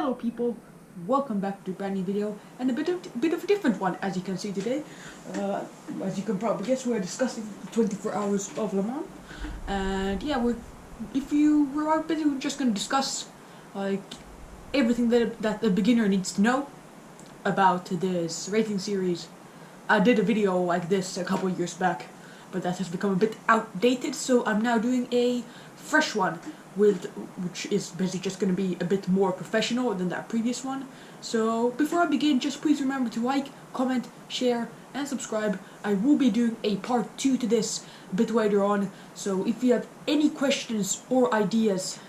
Hello people, welcome back to a brand new video and a bit of a different one, as you can see today. As you can probably guess, we're discussing 24 hours of Le Mans, and yeah, we're basically just going to discuss like everything that the beginner needs to know about this racing series. I did a video like this a couple years back, but that has become a bit outdated, so I'm now doing a fresh one which is basically just going to be a bit more professional than that previous one. So before I begin, just please remember to like, comment, share and subscribe. I will be doing a part 2 to this a bit later on, so if you have any questions or ideas,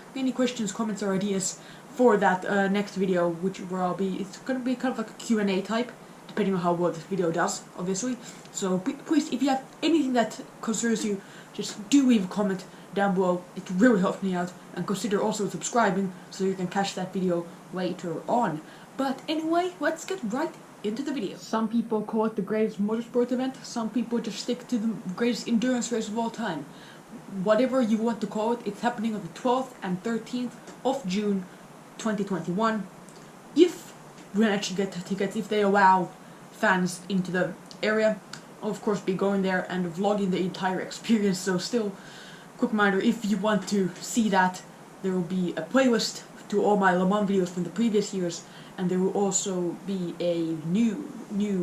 comments or ideas for that next video, it's going to be kind of like a Q&A type, depending on how well this video does, obviously. So please, if you have anything that concerns you, just do leave a comment down below. It really helps me out, and consider also subscribing so you can catch that video later on. But anyway, let's get right into the video. Some people call it the greatest motorsport event, some people just stick to the greatest endurance race of all time. Whatever you want to call it, it's happening on the 12th and 13th of June 2021. If we actually get tickets, if they allow fans into the area, I'll of course be going there and vlogging the entire experience. So still, quick reminder, if you want to see that, there will be a playlist to all my Le Mans videos from the previous years, and there will also be a new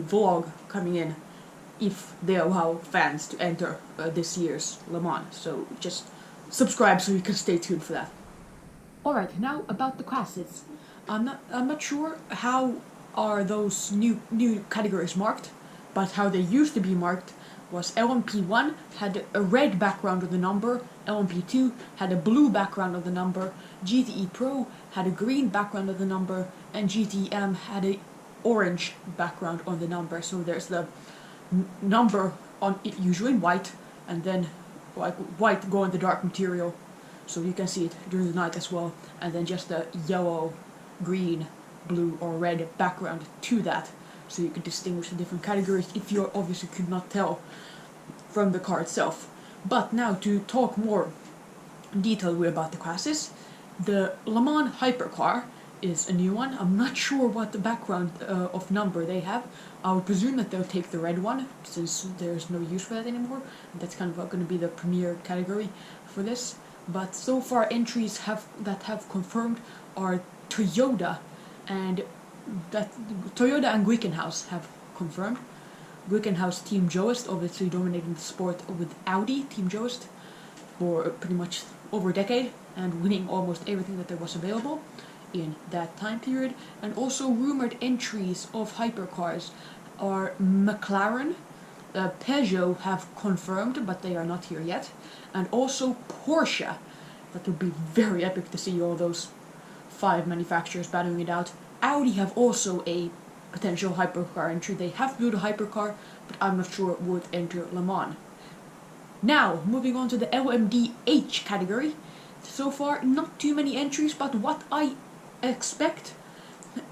vlog coming in if they allow fans to enter this year's Le Mans. So just subscribe so you can stay tuned for that. Alright, now about the classes. I'm not sure how are those new categories marked, but how they used to be marked was LMP1 had a red background on the number, LMP2 had a blue background on the number, GTE Pro had a green background on the number, and GTM had a orange background on the number. So there's the number on it, usually in white, and then like white going the dark material, so you can see it during the night as well, and then just a yellow, green, blue or red background to that, so you can distinguish the different categories if you obviously could not tell from the car itself. But now to talk more detailedly about the classes, the Le Mans Hypercar is a new one. I'm not sure what the background of number they have. I would presume that they'll take the red one, since there's no use for that anymore. That's kind of going to be the premier category for this. But so far, entries that have confirmed are Toyota and Glickenhaus have confirmed. Glickenhaus Team Joest, obviously dominating the sport with Audi Team Joest for pretty much over a decade and winning almost everything that there was available in that time period. And also rumored entries of hypercars are McLaren, Peugeot have confirmed, but they are not here yet, and also Porsche. That would be very epic to see all those 5 manufacturers battling it out. Audi have also a potential hypercar entry. They have built a hypercar, but I'm not sure it would enter Le Mans. Now, moving on to the LMDH category. So far, not too many entries, but what I expect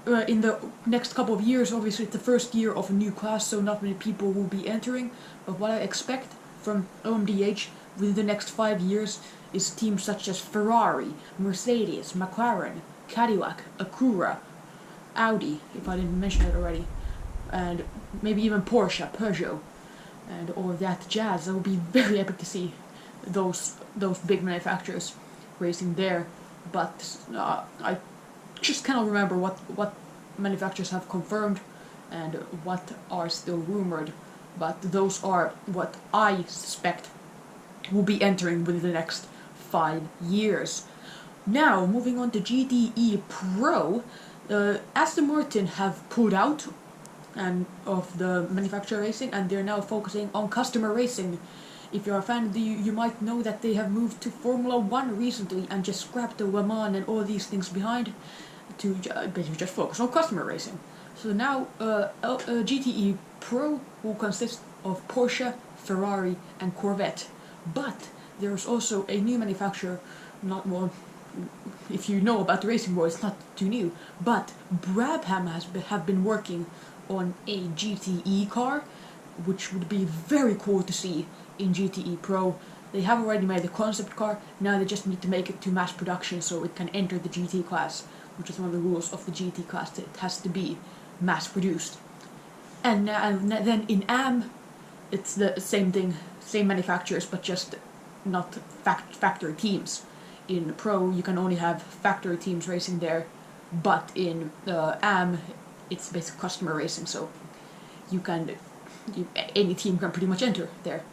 in the next couple of years, obviously it's the first year of a new class, so not many people will be entering, but what I expect from LMDH within the next 5 years is teams such as Ferrari, Mercedes, McLaren, Cadillac, Acura, Audi, if I didn't mention it already, and maybe even Porsche, Peugeot, and all of that jazz. That would be very epic to see those big manufacturers racing there. But I just cannot remember what manufacturers have confirmed and what are still rumored. But those are what I suspect will be entering within the next 5 years. Now, moving on to GTE Pro. Aston Martin have pulled out of the manufacturer racing, and they're now focusing on customer racing. If you're a fan, you might know that they have moved to Formula 1 recently and just scrapped the Le Mans and all these things behind to basically just focus on customer racing. So now GTE Pro will consist of Porsche, Ferrari and Corvette. But there's also a new manufacturer, if you know about the racing world, it's not too new, but Brabham have been working on a GTE car, which would be very cool to see in GTE Pro. They have already made the concept car, now they just need to make it to mass production so it can enter the GT class. which is one of the rules of the GT class, that it has to be mass produced. And then in AM, it's the same thing, same manufacturers, but just not factory teams. In Pro, you can only have factory teams racing there, but in AM, it's basically customer racing, so any team can pretty much enter there.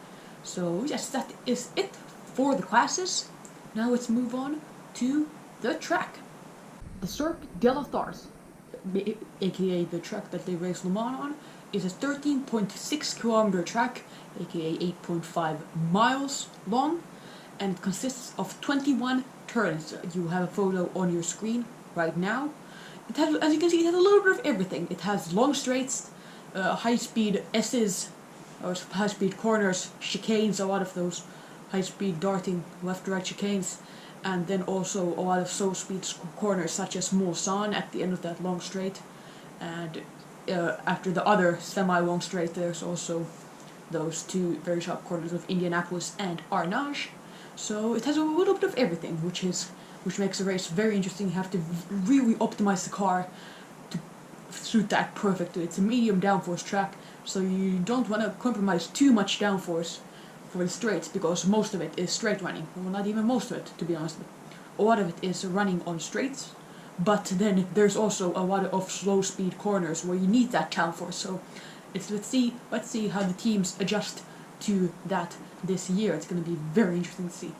So yes, that is it for the classes. Now let's move on to the track. The Cirque de la Stars, aka the track that they race Le Mans on, is a 13.6 kilometer track, aka 8.5 miles long, and it consists of 21 turns. You have a photo on your screen right now. It has, as you can see, it has a little bit of everything. It has long straights, high-speed S's, or high-speed corners, chicanes, a lot of those high-speed darting left-right chicanes, and then also a lot of slow-speed corners such as Mulsanne at the end of that long straight, and after the other semi-long straight there's also those two very sharp corners of Indianapolis and Arnage. So it has a little bit of everything, which makes the race very interesting. You have to really optimize the car to suit that perfectly. It's a medium downforce track, so you don't want to compromise too much downforce for the straights, because most of it is straight running. Well, not even most of it, to be honest. A lot of it is running on straights, but then there's also a lot of slow speed corners where you need that downforce. So let's see how the teams adjust to that this year. It's going to be very interesting to see.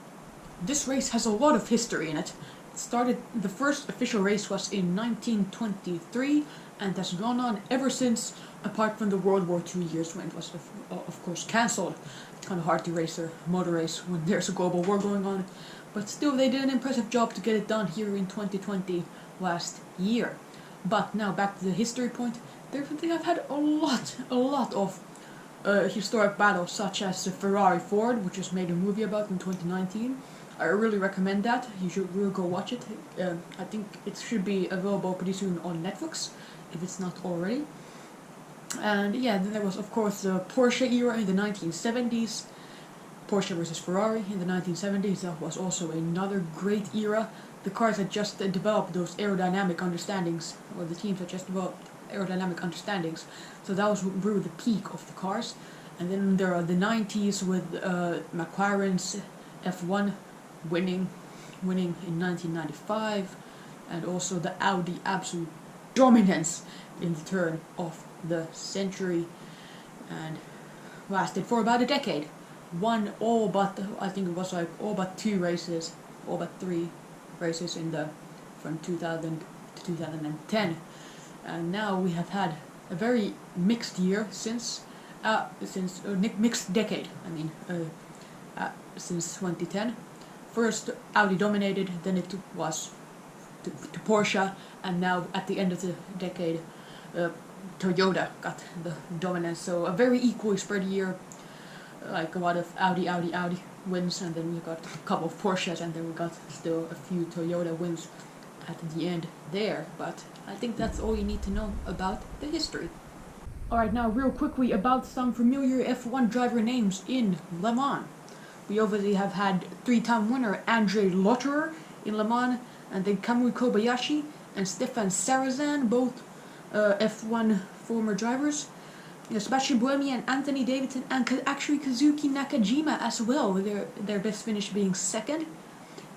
This race has a lot of history in it. The first official race was in 1923 and has gone on ever since, apart from the World War II years when it was of course cancelled. It's kind of hard to race a motor race when there's a global war going on, but still they did an impressive job to get it done here in 2020 last year. But now back to the history point. They have had a lot of historic battles, such as the Ferrari Ford, which was made a movie about in 2019. I really recommend that. You should really go watch it. I think it should be available pretty soon on Netflix, if it's not already. And yeah, then there was of course the Porsche era in the 1970s. Porsche versus Ferrari in the 1970s. That was also another great era. The cars had just developed those aerodynamic understandings, or the teams had just developed aerodynamic understandings. So that was really the peak of the cars. And then there are the 90s with McLaren's F1 winning in 1995, and also the Audi absolute dominance in the turn of the century, and lasted for about a decade. Won all but, I think it was like all but 3 races from 2000 to 2010. And now we have had a very mixed year since mixed decade. Since 2010. First Audi dominated, then it was to Porsche, and now at the end of the decade, Toyota got the dominance. So a very equally spread year, like a lot of Audi wins, and then we got a couple of Porsches, and then we got still a few Toyota wins at the end there. But I think that's all you need to know about the history. Alright, now real quickly about some familiar F1 driver names in Le Mans. We obviously have had 3-time winner André Lotterer in Le Mans, and then Kamui Kobayashi and Stefan Sarrazin, both F1 former drivers. Sebastian Buemi and Anthony Davidson, and actually Kazuki Nakajima as well, their best finish being second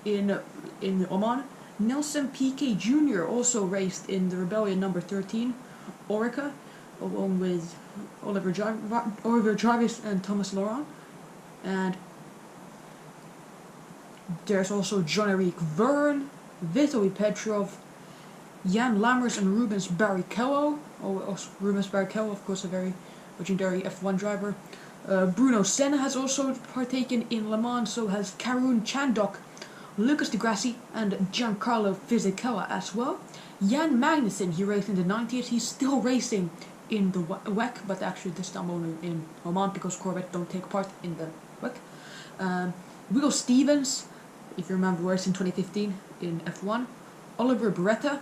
in Oman. Nelson Piquet Jr. also raced in the Rebellion number 13, Orica, along with Oliver Jarvis and Thomas Laurent. And there's also Jean-Eric Vergne, Vitaly Petrov, Jan Lammers and Rubens Barrichello. Rubens Barrichello, of course, a very legendary F1 driver. Bruno Senna has also partaken in Le Mans, so has Karun Chandhok, Lucas di Grassi, and Giancarlo Fisichella as well. Jan Magnussen, he raced in the 90s. He's still racing in the WEC, but actually this time only in Le Mans because Corvette don't take part in the WEC. Will Stevens, if you remember, raced in 2015 in F1. Oliver Beretta,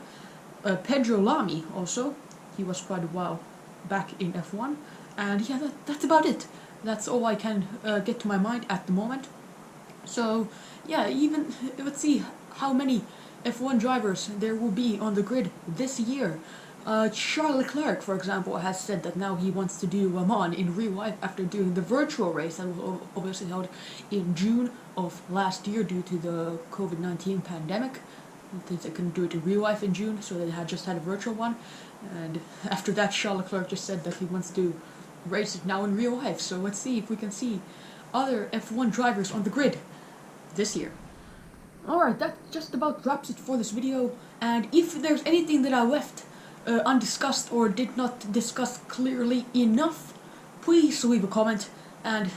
Pedro Lamy also, he was quite a while back in F1. And yeah, that's about it. That's all I can get to my mind at the moment. So yeah, let's see how many F1 drivers there will be on the grid this year. Charles Leclerc, for example, has said that now he wants to do Le Mans in real life after doing the virtual race that was obviously held in June of last year due to the COVID-19 pandemic. They couldn't do it in real life in June, so they had just had a virtual one. And after that, Charles Leclerc just said that he wants to race it now in real life. So let's see if we can see other F1 drivers on the grid this year. Alright, that just about wraps it for this video. And if there's anything that I left undiscussed or did not discuss clearly enough, please leave a comment, and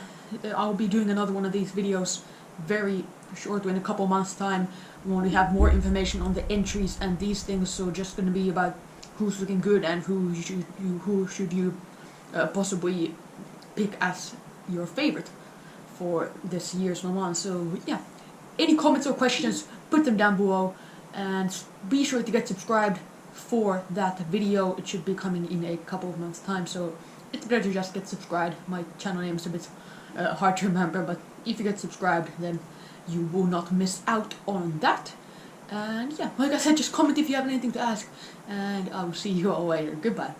I'll be doing another one of these videos very shortly in a couple months' time when we have more information on the entries and these things. So just going to be about who's looking good and who should you possibly pick as your favorite for this year's Le Mans. So yeah, any comments or questions, put them down below, and be sure to get subscribed for that video. It should be coming in a couple of months' time, so it's better to just get subscribed. My channel name is a bit hard to remember, but if you get subscribed, then you will not miss out on that. And yeah, like I said, just comment if you have anything to ask, and I will see you all later. Goodbye.